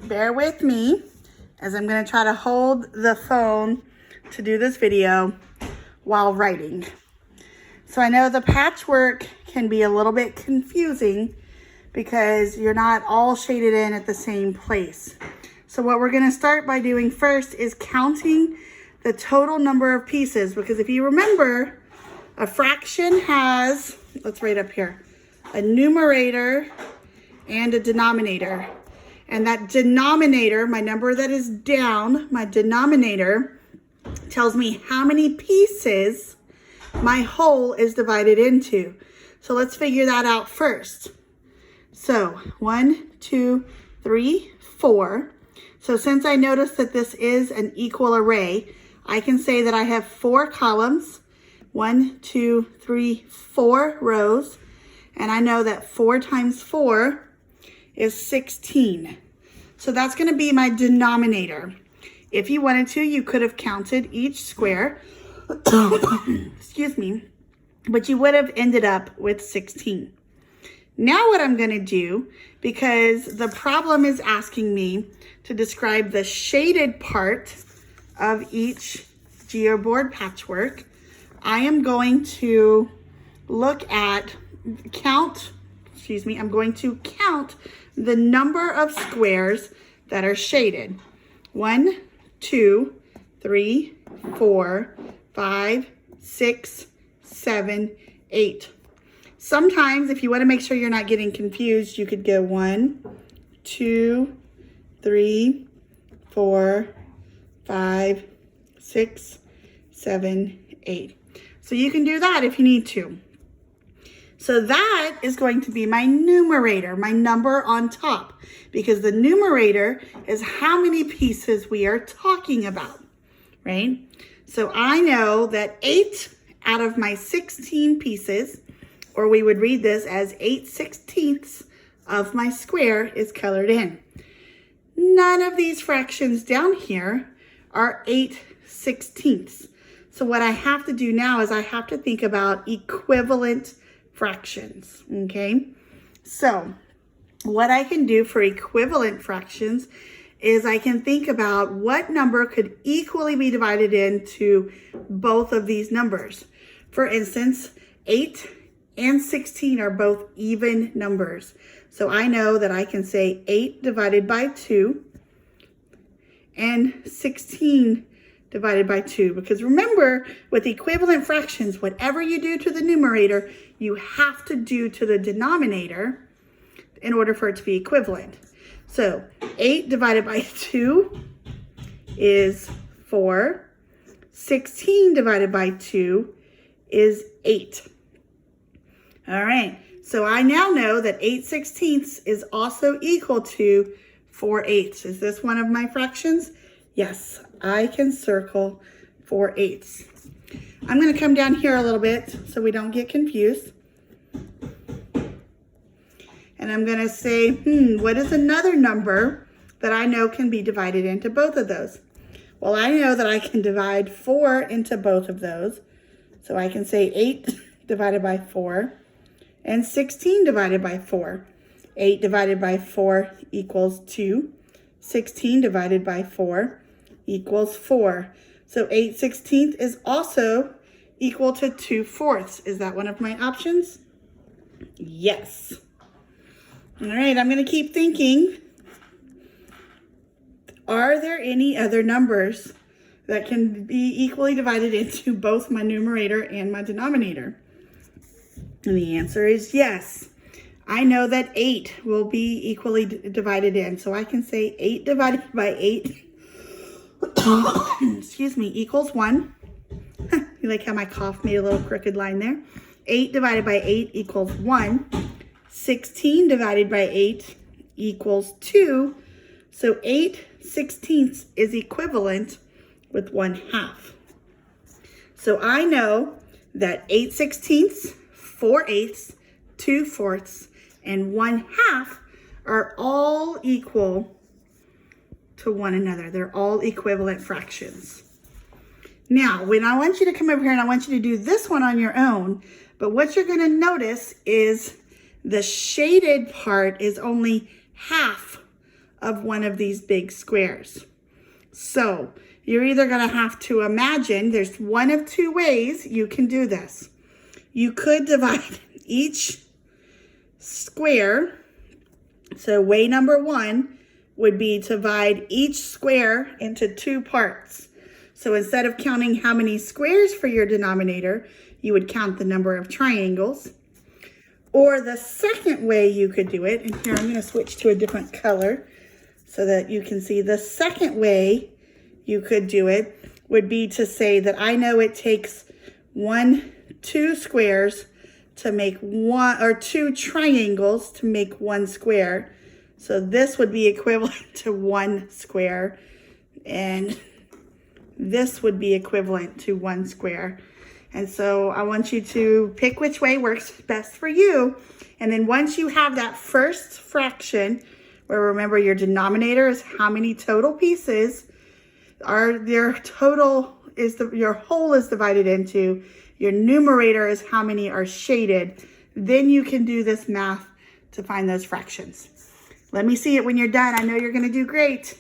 bear with me as I'm going to try to hold the phone to do this video while writing. So I know the patchwork can be a little bit confusing because you're not all shaded in at the same place. So what we're going to start by doing first is counting the total number of pieces, because if you remember, a fraction has, let's write up here, a numerator and a denominator. And that denominator, my number that is down, my denominator, tells me how many pieces my whole is divided into. So let's figure that out first. So 1, 2, 3, 4. So since I noticed that this is an equal array, I can say that I have 4 columns, 1, 2, 3, 4 rows. And I know that 4 times 4 is 16. So that's going to be my denominator. If you wanted to, you could have counted each square, excuse me, but you would have ended up with 16. Now what I'm going to do, because the problem is asking me to describe the shaded part of each GeoBoard patchwork, I am going to look at I'm going to count the number of squares that are shaded. 1, 2, 3, 4, 5, 6, 7, 8. Sometimes, if you want to make sure you're not getting confused, you could go 1, 2, 3, 4, 5, 6, 7, 8. So you can do that if you need to. So that is going to be my numerator, my number on top, because the numerator is how many pieces we are talking about, right? So I know that 8 out of my 16 pieces, or we would read this as 8/16 of my square, is colored in. None of these fractions down here are 8/16. So what I have to do now is I have to think about equivalent fractions, okay? So what I can do for equivalent fractions is I can think about what number could equally be divided into both of these numbers. For instance, 8 and 16 are both even numbers. So I know that I can say 8 divided by 2 and 16 divided by 2. Because remember, with equivalent fractions, whatever you do to the numerator, you have to do to the denominator in order for it to be equivalent. So 8 divided by 2 is 4. 16 divided by 2 is 8. All right, so I now know that 8/16 is also equal to 4/8. Is this one of my fractions? Yes, I can circle 4/8. I'm going to come down here a little bit so we don't get confused. And I'm going to say, what is another number that I know can be divided into both of those? Well, I know that I can divide 4 into both of those. So I can say 8 divided by 4 and 16 divided by 4. 8 divided by 4 equals 2. 16 divided by 4 equals 4. So 8/16 is also equal to 2/4. Is that one of my options? Yes. All right, I'm going to keep thinking. Are there any other numbers that can be equally divided into both my numerator and my denominator? And the answer is yes. I know that 8 will be equally divided in. So I can say 8 divided by 8 excuse me, equals 1. You like how my cough made a little crooked line there? 8 divided by 8 equals 1. 16 divided by 8 equals 2. So 8/16 is equivalent with 1/2. So I know that 8/16, 4/8, 2/4, and 1/2 are all equal to one another. They're all equivalent fractions. Now, when I want you to come over here and I want you to do this one on your own, but what you're going to notice is the shaded part is only half of one of these big squares. So you're either going to have to imagine there's one of two ways you can do this. You could divide each square. So way number one would be to divide each square into two parts. So instead of counting how many squares for your denominator, you would count the number of triangles. Or the second way you could do it, and here I'm going to switch to a different color so that you can see the second way you could do it would be to say that I know it takes two squares to make one, or two triangles to make one square. So this would be equivalent to one square, and this would be equivalent to one square. And so I want you to pick which way works best for you. And then once you have that first fraction, where remember your denominator is how many total pieces your whole is divided into, your numerator is how many are shaded, then you can do this math to find those fractions. Let me see it when you're done. I know you're going to do great.